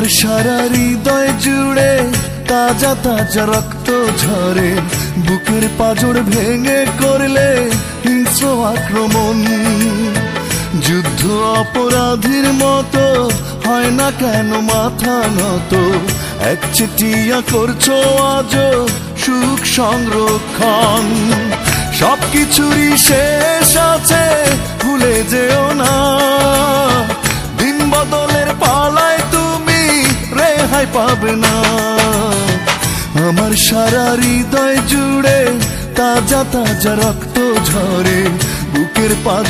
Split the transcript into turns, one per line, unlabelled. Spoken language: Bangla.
আমার সারা হৃদয় জুড়ে তাজা তাজা রক্ত ঝরে, বুকের পাঁজর ভেঙে করলে হিংস্র আক্রমণ। যুদ্ধ অপরাধীর মতো হয় না কেন মাথা নত, একচেটিয়া করছো আজও সুখ সংরক্ষণ। সবকিছুরই শেষ আছে, ভুলে যেও না, দিন বদলের পালায় তুমি রেহাই পাবে না। আমার সারা হৃদয় জুড়ে তাজা তাজা রক্ত ঝরে, বুকের পাঁজর